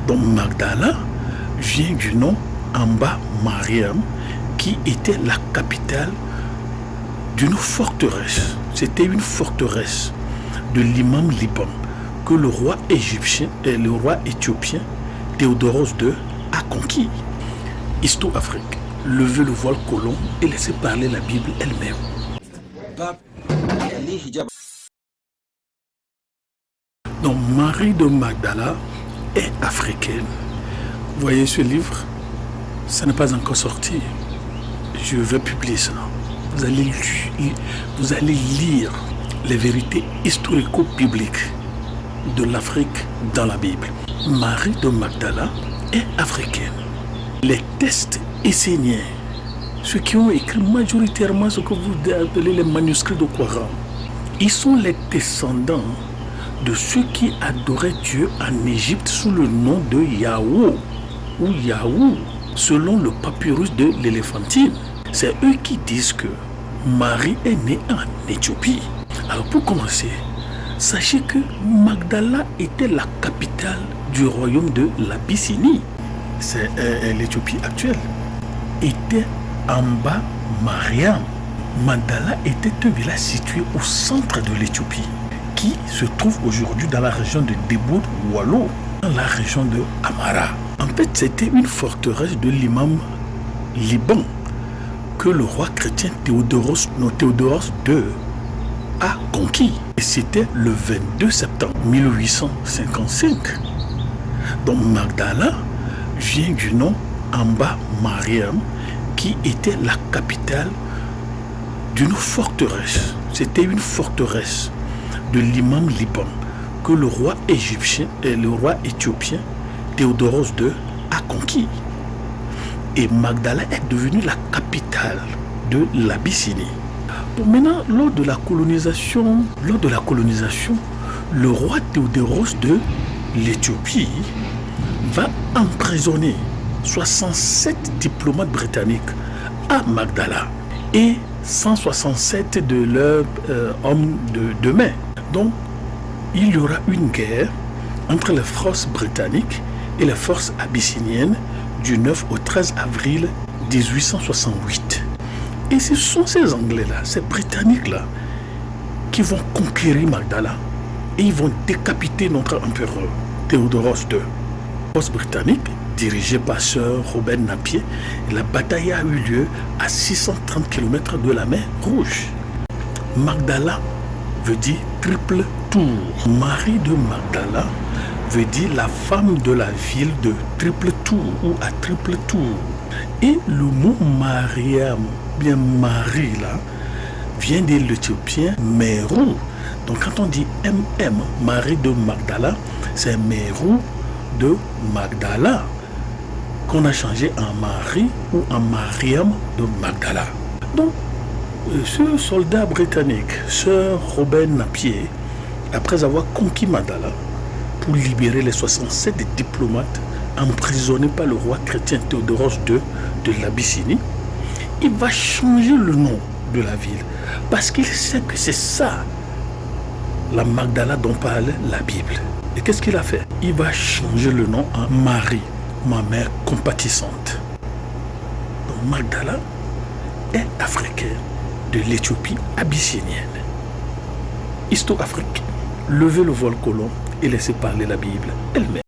Donc Magdala vient du nom Amba Mariam, qui était la capitale d'une forteresse. C'était une forteresse de l'imam Liban que le roi égyptien et le roi éthiopien Théodoros II a conquis. Histoire Afrique, levez le voile colon et laissez parler la Bible elle-même. Donc Marie de Magdala est africaine. Vous voyez ce livre? Ça n'est pas encore sorti. Je vais publier ça. Vous allez lire les vérités historico-bibliques de l'Afrique dans la Bible. Marie de Magdala est africaine. Les tests esséniens, ceux qui ont écrit majoritairement ce que vous appelez les manuscrits de Coran, ils sont les descendants de ceux qui adoraient Dieu en Égypte sous le nom de Yahweh ou Yahou, selon le papyrus de l'éléphantine. C'est eux qui disent que Marie est née en Éthiopie. Alors pour commencer, sachez que Magdala était la capitale du royaume de l'Abyssinie. C'est l'Éthiopie actuelle. Était Amba Mariam. Magdala était un village situé au centre de l'Éthiopie, qui se trouve aujourd'hui dans la région de Debour Wallo, dans la région de Amara. En fait, c'était une forteresse de l'imam Liban que le roi chrétien Théodoros II a conquis. Et c'était le 22 septembre 1855. Donc Magdala vient du nom Amba Mariam, qui était la capitale d'une forteresse. C'était une forteresse de l'imam Liban que le roi égyptien et le roi éthiopien Théodoros II a conquis. Et Magdala est devenue la capitale de l'Abyssinie. Bon, maintenant, lors de la colonisation, le roi Théodoros de l'Éthiopie va emprisonner 67 diplomates britanniques à Magdala et 167 de leurs hommes de main. Donc, il y aura une guerre entre les forces britanniques et les forces abyssiniennes du 9 au 13 avril 1868. Et ce sont ces Anglais-là, ces Britanniques-là, qui vont conquérir Magdala et ils vont décapiter notre empereur Théodoros II. La force britannique, dirigée par Sir Robert Napier, la bataille a eu lieu à 630 km de la mer Rouge. Magdala veut dire triple tour. Marie de Magdala veut dire la femme de la ville de triple tour ou à triple tour. Et le mot Mariam, bien Marie là, vient de l'éthiopien Merou. Donc quand on dit MM, Marie de Magdala, c'est Merou de Magdala, qu'on a changé en Marie ou en Mariam de Magdala. Donc, ce soldat britannique, Sir Robert Napier, après avoir conquis Magdala, pour libérer les 67 diplomates emprisonnés par le roi chrétien Théodoros II de l'Abyssinie, il va changer le nom de la ville parce qu'il sait que c'est ça la Magdala dont parle la Bible. Et qu'est-ce qu'il a fait? Il va changer le nom en Marie, ma mère compatissante. Donc Magdala est africaine de l'Éthiopie abyssinienne. Histoire Afrique, levez le voile colon et laissez parler la Bible elle-même.